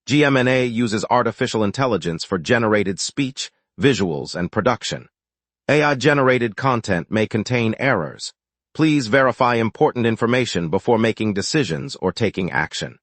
GMNA uses artificial intelligence for generated speech, visuals, and production. AI-generated content may contain errors. Please verify important information before making decisions or taking action.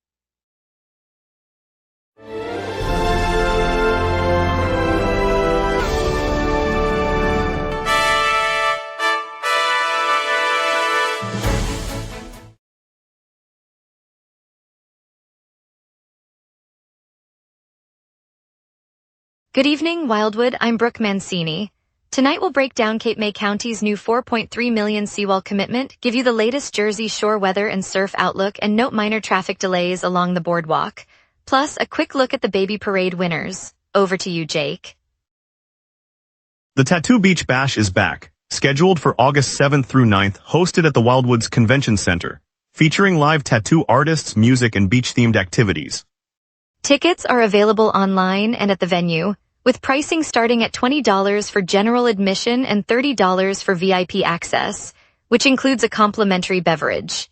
Good evening, Wildwood. I'm Brooke Mancini. Tonight we'll break down Cape May County's new $4.3 million seawall commitment, give you the latest Jersey Shore weather and surf outlook, and note minor traffic delays along the boardwalk. Plus, a quick look at the baby parade winners. Over to you, Jake. The Tattoo Beach Bash is back, scheduled for August 7th through 9th, hosted at the Wildwood's Convention Center, featuring live tattoo artists, music, and beach-themed activities. Tickets are available online and at the venue, with pricing starting at $20 for general admission and $30 for VIP access, which includes a complimentary beverage.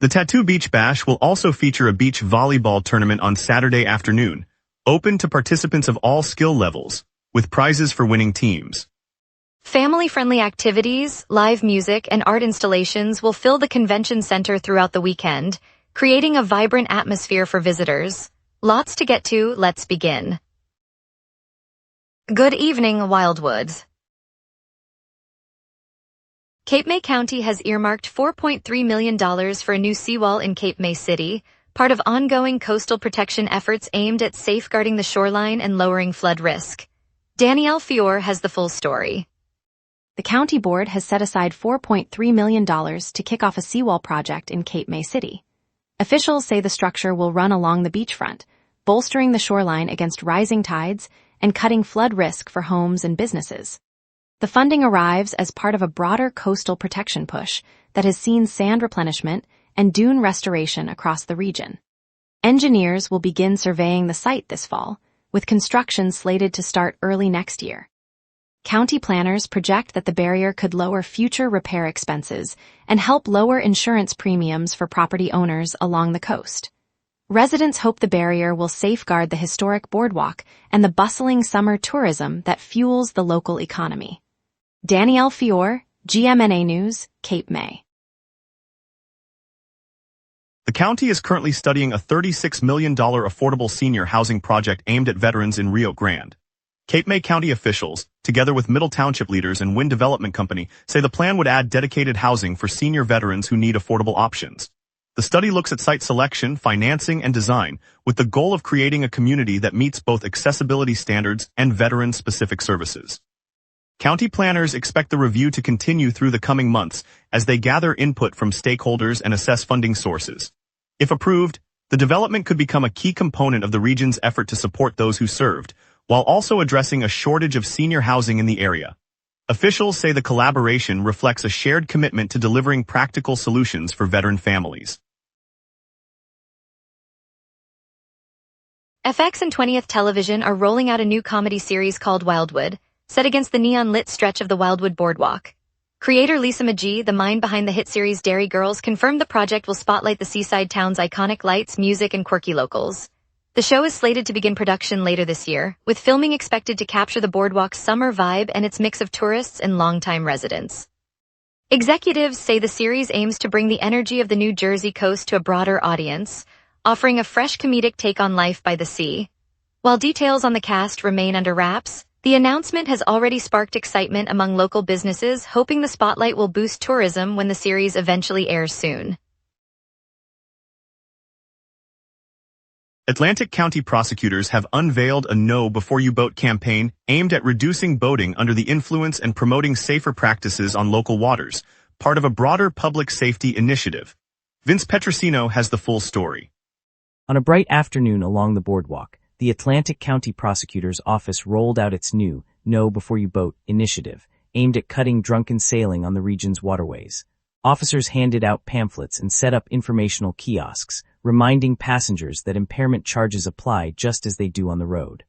The Tattoo Beach Bash will also feature a beach volleyball tournament on Saturday afternoon, open to participants of all skill levels, with prizes for winning teams. Family-friendly activities, live music, and art installations will fill the convention center throughout the weekend, creating a vibrant atmosphere for visitors. Lots to get to, let's begin. Good evening, Wildwood. Cape May County has earmarked $4.3 million for a new seawall in Cape May City, part of ongoing coastal protection efforts aimed at safeguarding the shoreline and lowering flood risk. Danielle Fior has the full story. The county board has set aside $4.3 million to kick off a seawall project in Cape May City. Officials say the structure will run along the beachfront, bolstering the shoreline against rising tides and cutting flood risk for homes and businesses. The funding arrives as part of a broader coastal protection push that has seen sand replenishment and dune restoration across the region. Engineers will begin surveying the site this fall, with construction slated to start early next year. County planners project that the barrier could lower future repair expenses and help lower insurance premiums for property owners along the coast. Residents hope the barrier will safeguard the historic boardwalk and the bustling summer tourism that fuels the local economy. Danielle Fior, GMNA News, Cape May. The county is currently studying a $36 million affordable senior housing project aimed at veterans in Rio Grande. Cape May County officials, together with Middle Township leaders and Wind Development Company, say the plan would add dedicated housing for senior veterans who need affordable options. The study looks at site selection, financing, and design, with the goal of creating a community that meets both accessibility standards and veteran-specific services. County planners expect the review to continue through the coming months as they gather input from stakeholders and assess funding sources. If approved, the development could become a key component of the region's effort to support those who served, while also addressing a shortage of senior housing in the area. Officials say the collaboration reflects a shared commitment to delivering practical solutions for veteran families. FX and 20th Television are rolling out a new comedy series called Wildwood, set against the neon-lit stretch of the Wildwood Boardwalk. Creator Lisa Magee, the mind behind the hit series Dairy Girls, confirmed the project will spotlight the seaside town's iconic lights, music, and quirky locals. The show is slated to begin production later this year, with filming expected to capture the boardwalk's summer vibe and its mix of tourists and longtime residents. Executives say the series aims to bring the energy of the New Jersey coast to a broader audience, offering a fresh comedic take on life by the sea. While details on the cast remain under wraps, the announcement has already sparked excitement among local businesses, hoping the spotlight will boost tourism when the series eventually airs soon. Atlantic County prosecutors have unveiled a No Before You Boat campaign aimed at reducing boating under the influence and promoting safer practices on local waters, part of a broader public safety initiative. Vince Petrosino has the full story. On a bright afternoon along the boardwalk, the Atlantic County Prosecutor's Office rolled out its new No Before You Boat initiative, aimed at cutting drunken sailing on the region's waterways. Officers handed out pamphlets and set up informational kiosks, reminding passengers that impairment charges apply just as they do on the road.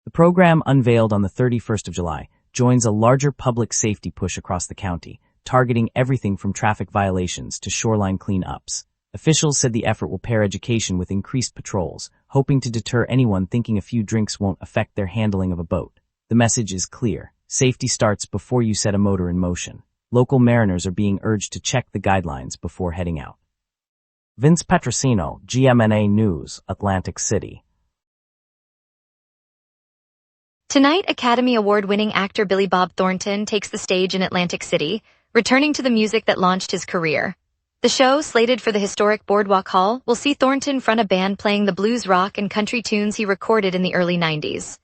The program, unveiled on the 31st of July, joins a larger public safety push across the county, targeting everything from traffic violations to shoreline cleanups. Officials said the effort will pair education with increased patrols, hoping to deter anyone thinking a few drinks won't affect their handling of a boat. The message is clear. Safety starts before you set a motor in motion. Local mariners are being urged to check the guidelines before heading out. Vince Petrosino, GMNA News, Atlantic City. Tonight, Academy Award-winning actor Billy Bob Thornton takes the stage in Atlantic City, returning to the music that launched his career. The show, slated for the historic Boardwalk Hall, will see Thornton front a band playing the blues, rock, and country tunes he recorded in the early 90s.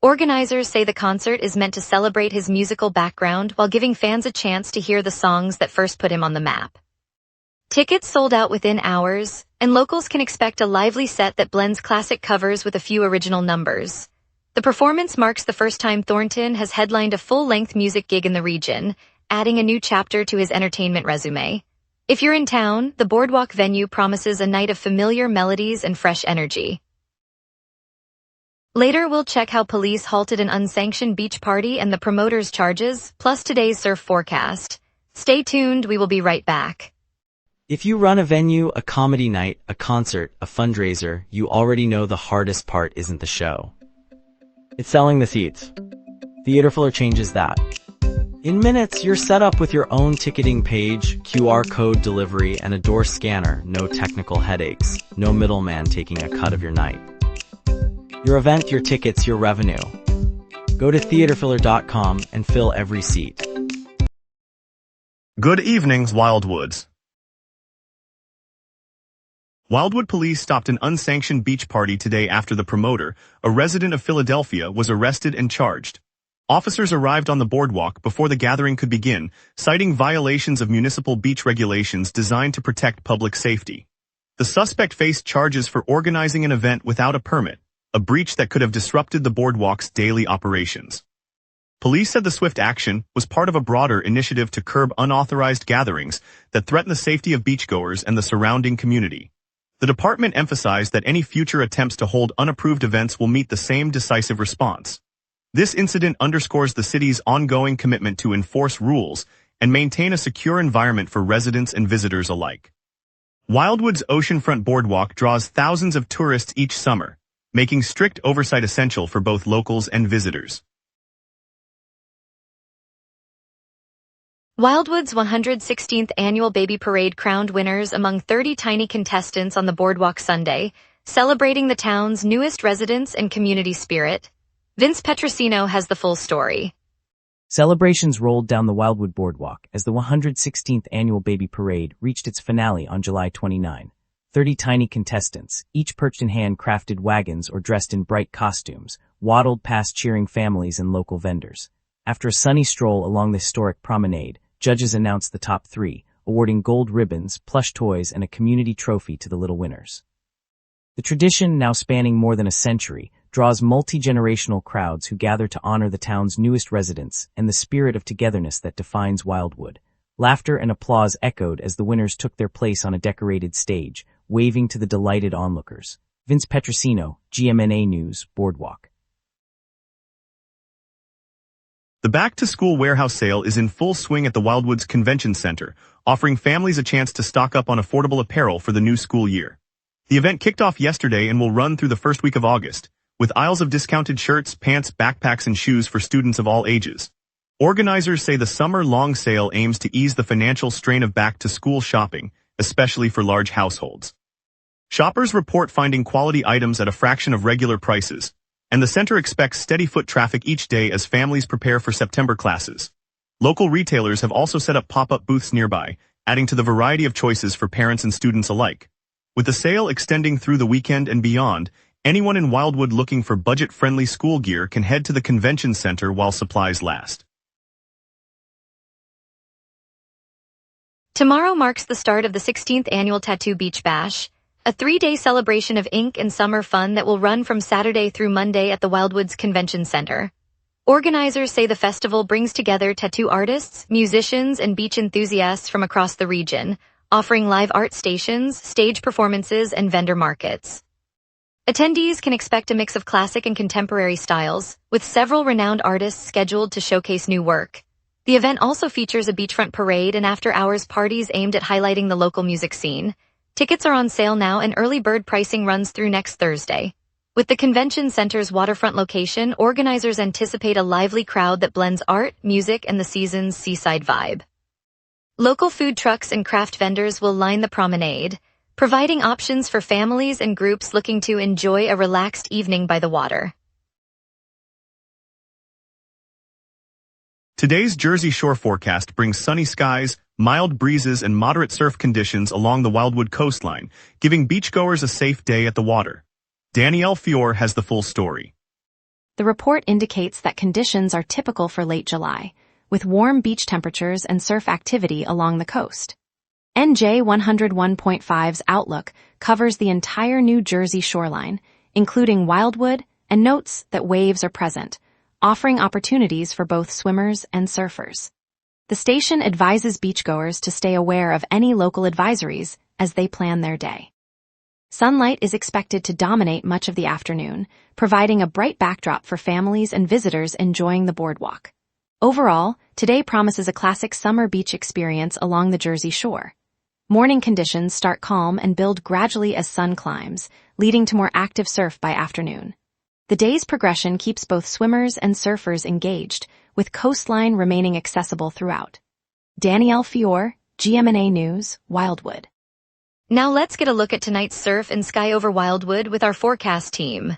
Organizers say the concert is meant to celebrate his musical background while giving fans a chance to hear the songs that first put him on the map. Tickets sold out within hours, and locals can expect a lively set that blends classic covers with a few original numbers. The performance marks the first time Thornton has headlined a full-length music gig in the region, adding a new chapter to his entertainment resume. If you're in town, the Boardwalk venue promises a night of familiar melodies and fresh energy. Later, we'll check how police halted an unsanctioned beach party and the promoter's charges, plus today's surf forecast. Stay tuned, we will be right back. If you run a venue, a comedy night, a concert, a fundraiser, you already know the hardest part isn't the show. It's selling the seats. Theaterfiller changes that. In minutes, you're set up with your own ticketing page, QR code delivery, and a door scanner. No technical headaches. No middleman taking a cut of your night. Your event, your tickets, your revenue. Go to theaterfiller.com and fill every seat. Good evenings, Wildwoods. Wildwood police stopped an unsanctioned beach party today after the promoter, a resident of Philadelphia, was arrested and charged. Officers arrived on the boardwalk before the gathering could begin, citing violations of municipal beach regulations designed to protect public safety. The suspect faced charges for organizing an event without a permit, a breach that could have disrupted the boardwalk's daily operations. Police said the swift action was part of a broader initiative to curb unauthorized gatherings that threaten the safety of beachgoers and the surrounding community. The department emphasized that any future attempts to hold unapproved events will meet the same decisive response. This incident underscores the city's ongoing commitment to enforce rules and maintain a secure environment for residents and visitors alike. Wildwood's oceanfront boardwalk draws thousands of tourists each summer, making strict oversight essential for both locals and visitors. Wildwood's 116th annual Baby Parade crowned winners among 30 tiny contestants on the boardwalk Sunday, celebrating the town's newest residents and community spirit. Vince Petrosino has the full story. Celebrations rolled down the Wildwood Boardwalk as the 116th annual Baby Parade reached its finale on July 29. 30 tiny contestants, each perched in handcrafted wagons or dressed in bright costumes, waddled past cheering families and local vendors. After a sunny stroll along the historic promenade, judges announced the top 3, awarding gold ribbons, plush toys, and a community trophy to the little winners. The tradition, now spanning more than a century, draws multi-generational crowds who gather to honor the town's newest residents and the spirit of togetherness that defines Wildwood. Laughter and applause echoed as the winners took their place on a decorated stage, waving to the delighted onlookers. Vince Petrosino, GMNA News, Boardwalk. The back-to-school warehouse sale is in full swing at the Wildwoods Convention Center, offering families a chance to stock up on affordable apparel for the new school year. The event kicked off yesterday and will run through the first week of August, with aisles of discounted shirts, pants, backpacks, and shoes for students of all ages. Organizers say the summer-long sale aims to ease the financial strain of back-to-school shopping, especially for large households. Shoppers report finding quality items at a fraction of regular prices, and the center expects steady foot traffic each day as families prepare for September classes. Local retailers have also set up pop-up booths nearby, adding to the variety of choices for parents and students alike. With the sale extending through the weekend and beyond, anyone in Wildwood looking for budget-friendly school gear can head to the convention center while supplies last. Tomorrow marks the start of the 16th annual Tattoo Beach Bash, a 3-day celebration of ink and summer fun that will run from Saturday through Monday at the Wildwoods Convention Center. Organizers say the festival brings together tattoo artists, musicians, and beach enthusiasts from across the region, offering live art stations, stage performances, and vendor markets. Attendees can expect a mix of classic and contemporary styles, with several renowned artists scheduled to showcase new work. The event also features a beachfront parade and after-hours parties aimed at highlighting the local music scene. Tickets are on sale now and early bird pricing runs through next Thursday. With the convention center's waterfront location, organizers anticipate a lively crowd that blends art, music, and the season's seaside vibe. Local food trucks and craft vendors will line the promenade, providing options for families and groups looking to enjoy a relaxed evening by the water. Today's Jersey Shore forecast brings sunny skies, mild breezes, and moderate surf conditions along the Wildwood coastline, giving beachgoers a safe day at the water. Danielle Fior has the full story. The report indicates that conditions are typical for late July, with warm beach temperatures and surf activity along the coast. NJ 101.5's outlook covers the entire New Jersey shoreline, including Wildwood, and notes that waves are present, offering opportunities for both swimmers and surfers. The station advises beachgoers to stay aware of any local advisories as they plan their day. Sunlight is expected to dominate much of the afternoon, providing a bright backdrop for families and visitors enjoying the boardwalk. Overall, today promises a classic summer beach experience along the Jersey Shore. Morning conditions start calm and build gradually as sun climbs, leading to more active surf by afternoon. The day's progression keeps both swimmers and surfers engaged, with coastline remaining accessible throughout. Danielle Fior, GMNA News, Wildwood. Now let's get a look at tonight's surf and sky over Wildwood with our forecast team.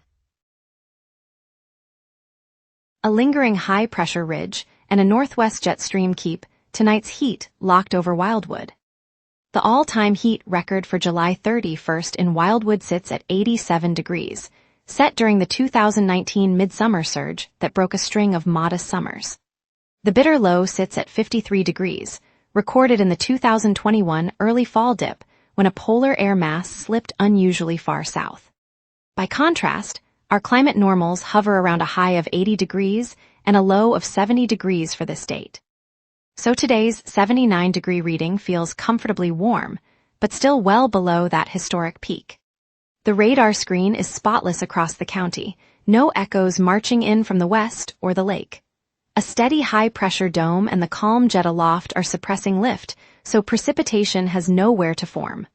A lingering high-pressure ridge and a northwest jet stream keep tonight's heat locked over Wildwood. The all-time heat record for July 31st in Wildwood sits at 87 degrees, set during the 2019 midsummer surge that broke a string of modest summers. The bitter low sits at 53 degrees, recorded in the 2021 early fall dip when a polar air mass slipped unusually far south. By contrast, our climate normals hover around a high of 80 degrees and a low of 70 degrees for this date. So today's 79-degree reading feels comfortably warm, but still well below that historic peak. The radar screen is spotless across the county, no echoes marching in from the west or the lake. A steady high-pressure dome and the calm jet aloft are suppressing lift, so precipitation has nowhere to form.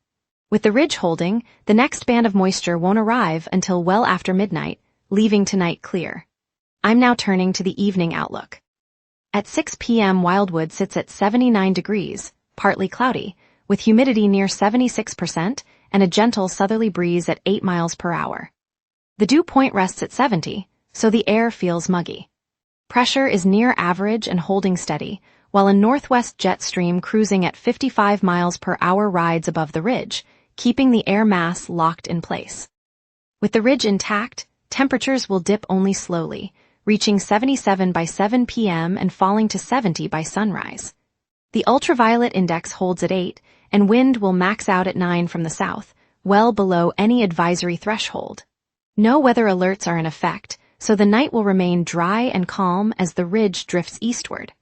With the ridge holding, the next band of moisture won't arrive until well after midnight, leaving tonight clear. I'm now turning to the evening outlook. At 6 p.m. Wildwood sits at 79 degrees, partly cloudy, with humidity near 76% and a gentle southerly breeze at 8 miles per hour. The dew point rests at 70, so the air feels muggy. Pressure is near average and holding steady, while a northwest jet stream cruising at 55 miles per hour rides above the ridge, keeping the air mass locked in place. With the ridge intact, temperatures will dip only slowly, reaching 77 by 7 p.m. and falling to 70 by sunrise. The ultraviolet index holds at 8, and wind will max out at 9 from the south, well below any advisory threshold. No weather alerts are in effect, so the night will remain dry and calm as the ridge drifts eastward.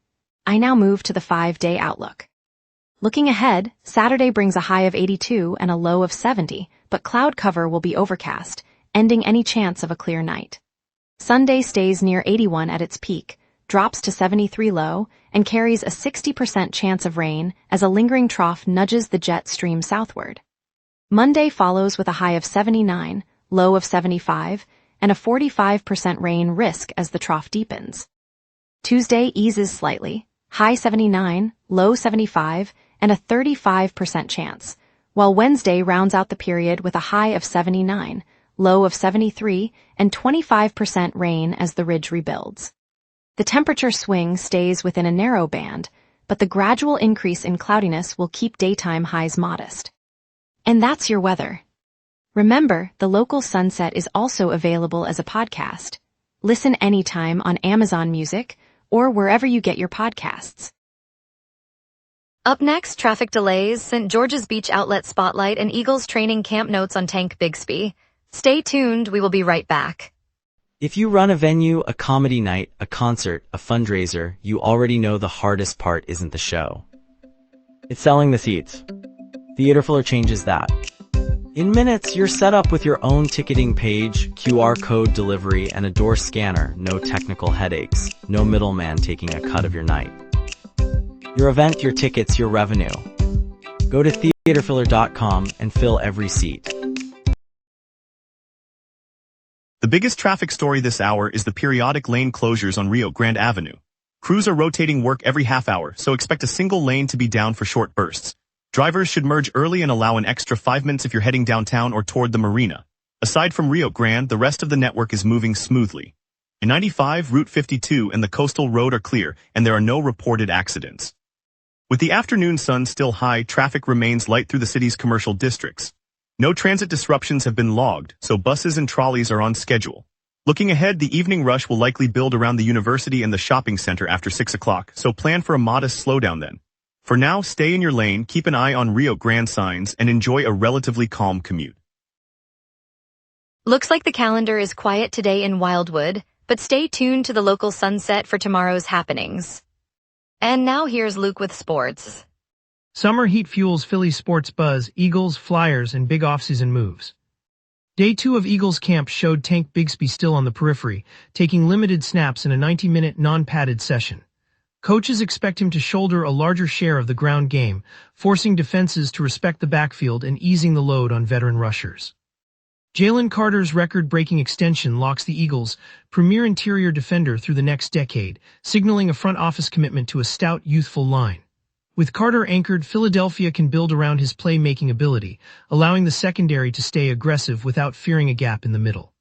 I now move to the 5-day outlook. Looking ahead, Saturday brings a high of 82 and a low of 70, but cloud cover will be overcast, ending any chance of a clear night. Sunday stays near 81 at its peak, drops to 73 low, and carries a 60% chance of rain as a lingering trough nudges the jet stream southward. Monday follows with a high of 79, low of 75, and a 45% rain risk as the trough deepens. Tuesday eases slightly, high 79, low 75, and a 35% chance, while Wednesday rounds out the period with a high of 79, low of 73, and 25% rain as the ridge rebuilds. The temperature swing stays within a narrow band, but the gradual increase in cloudiness will keep daytime highs modest. And that's your weather. Remember, the local sunset is also available as a podcast. Listen anytime on Amazon Music or wherever you get your podcasts. Up next, traffic delays, St. George's Beach Outlet Spotlight, and Eagles training camp notes on Tank Bigsby. Stay tuned, we will be right back. If you run a venue, a comedy night, a concert, a fundraiser, you already know the hardest part isn't the show. It's selling the seats. Theaterfiller changes that. In minutes, you're set up with your own ticketing page, QR code delivery, and a door scanner. No technical headaches, no middleman taking a cut of your night. Your event, your tickets, your revenue. Go to theaterfiller.com and fill every seat. The biggest traffic story this hour is the periodic lane closures on Rio Grande Avenue. Crews are rotating work every half hour, so expect a single lane to be down for short bursts. Drivers should merge early and allow an extra 5 minutes if you're heading downtown or toward the marina. Aside from Rio Grande, the rest of the network is moving smoothly. I-95, Route 52, and the coastal road are clear, and there are no reported accidents. With the afternoon sun still high, traffic remains light through the city's commercial districts. No transit disruptions have been logged, so buses and trolleys are on schedule. Looking ahead, the evening rush will likely build around the university and the shopping center after 6 o'clock, so plan for a modest slowdown then. For now, stay in your lane, keep an eye on Rio Grande signs, and enjoy a relatively calm commute. Looks like the calendar is quiet today in Wildwood, but stay tuned to the local sunset for tomorrow's happenings. And now here's Luke with sports. Summer heat fuels Phillies sports buzz, Eagles, Flyers, and big offseason moves. Day 2 of Eagles camp showed Tank Bigsby still on the periphery, taking limited snaps in a 90-minute non-padded session. Coaches expect him to shoulder a larger share of the ground game, forcing defenses to respect the backfield and easing the load on veteran rushers. Jalen Carter's record-breaking extension locks the Eagles' premier interior defender through the next decade, signaling a front office commitment to a stout, youthful line. With Carter anchored, Philadelphia can build around his playmaking ability, allowing the secondary to stay aggressive without fearing a gap in the middle.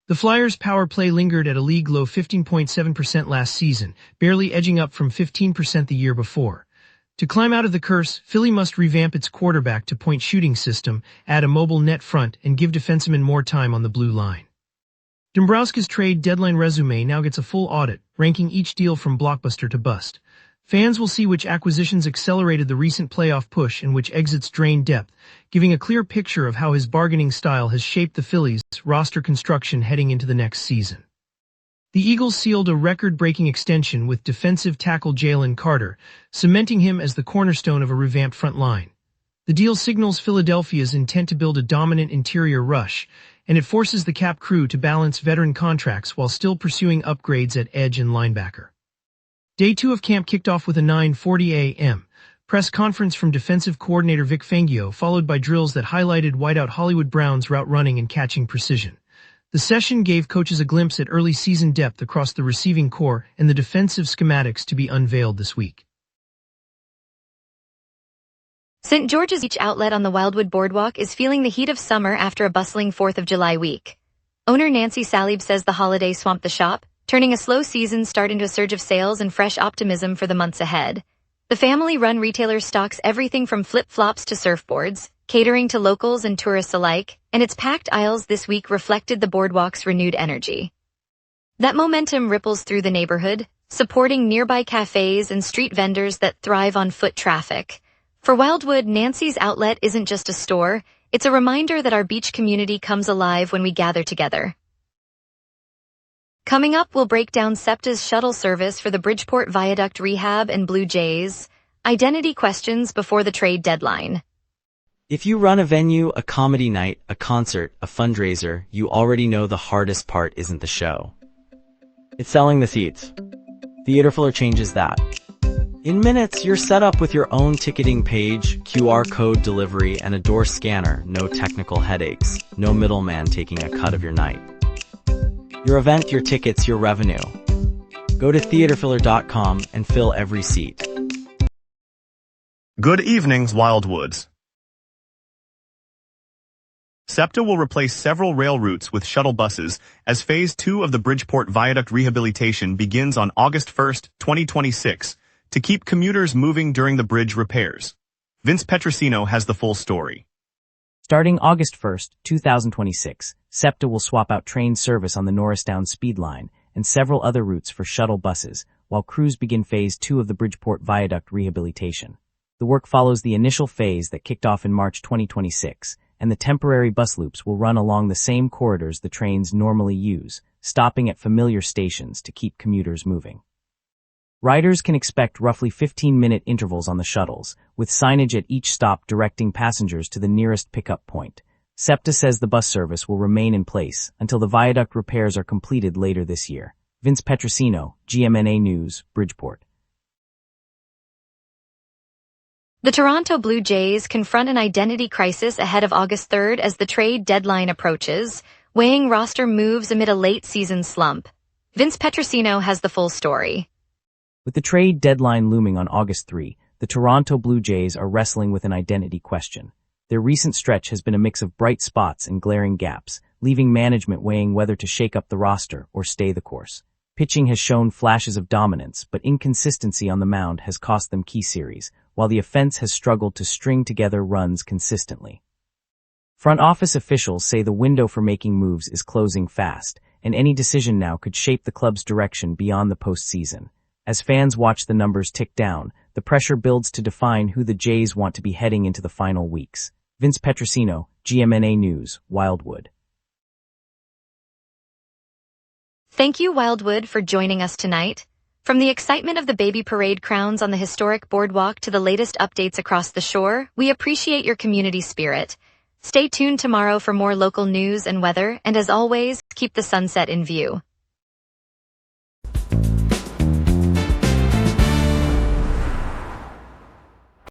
The Flyers' power play lingered at a league-low 15.7% last season, barely edging up from 15% the year before. To climb out of the curse, Philly must revamp its quarterback-to-point shooting system, add a mobile net front, and give defensemen more time on the blue line. Dombrowski's trade deadline resume now gets a full audit, ranking each deal from blockbuster to bust. Fans will see which acquisitions accelerated the recent playoff push and which exits drained depth, giving a clear picture of how his bargaining style has shaped the Phillies' roster construction heading into the next season. The Eagles sealed a record-breaking extension with defensive tackle Jalen Carter, cementing him as the cornerstone of a revamped front line. The deal signals Philadelphia's intent to build a dominant interior rush, and it forces the Cap crew to balance veteran contracts while still pursuing upgrades at edge and linebacker. Day 2 of camp kicked off with a 9:40 a.m. press conference from defensive coordinator Vic Fangio, followed by drills that highlighted whiteout Hollywood Brown's route running and catching precision. The session gave coaches a glimpse at early season depth across the receiving core and the defensive schematics to be unveiled this week. St. George's Beach outlet on the Wildwood Boardwalk is feeling the heat of summer after a bustling 4th of July week. Owner Nancy Salib says the holiday swamped the shop, turning a slow season start into a surge of sales and fresh optimism for the months ahead. The family-run retailer stocks everything from flip-flops to surfboards, catering to locals and tourists alike, and its packed aisles this week reflected the boardwalk's renewed energy. That momentum ripples through the neighborhood, supporting nearby cafes and street vendors that thrive on foot traffic. For Wildwood, Nancy's outlet isn't just a store, it's a reminder that our beach community comes alive when we gather together. Coming up, we'll break down SEPTA's shuttle service for the Bridgeport Viaduct rehab and Blue Jays, identity questions before the trade deadline. If you run a venue, a comedy night, a concert, a fundraiser, you already know the hardest part isn't the show. It's selling the seats. Theaterfiller changes that. In minutes, you're set up with your own ticketing page, QR code delivery, and a door scanner. No technical headaches, no middleman taking a cut of your night. Your event, your tickets, your revenue. Go to theaterfiller.com and fill every seat. Good evenings, Wildwoods. SEPTA will replace several rail routes with shuttle buses as Phase 2 of the Bridgeport Viaduct rehabilitation begins on August 1, 2026, to keep commuters moving during the bridge repairs. Vince Petrosino has the full story. Starting August 1, 2026, SEPTA will swap out train service on the Norristown Speed Line and several other routes for shuttle buses, while crews begin Phase 2 of the Bridgeport Viaduct rehabilitation. The work follows the initial phase that kicked off in March 2026, and the temporary bus loops will run along the same corridors the trains normally use, stopping at familiar stations to keep commuters moving. Riders can expect roughly 15-minute intervals on the shuttles, with signage at each stop directing passengers to the nearest pickup point. SEPTA says the bus service will remain in place until the viaduct repairs are completed later this year. Vince Petrosino, GMNA News, Bridgeport. The Toronto Blue Jays confront an identity crisis ahead of August 3rd as the trade deadline approaches, weighing roster moves amid a late-season slump. Vince Petrosino has the full story. With the trade deadline looming on August 3, the Toronto Blue Jays are wrestling with an identity question. Their recent stretch has been a mix of bright spots and glaring gaps, leaving management weighing whether to shake up the roster or stay the course. Pitching has shown flashes of dominance, but inconsistency on the mound has cost them key series, while the offense has struggled to string together runs consistently. Front office officials say the window for making moves is closing fast, and any decision now could shape the club's direction beyond the postseason. As fans watch the numbers tick down, the pressure builds to define who the Jays want to be heading into the final weeks. Vince Petrosino, GMNA News, Wildwood. Thank you, Wildwood, for joining us tonight. From the excitement of the baby parade crowns on the historic boardwalk to the latest updates across the shore, we appreciate your community spirit. Stay tuned tomorrow for more local news and weather, and as always, keep the sunset in view.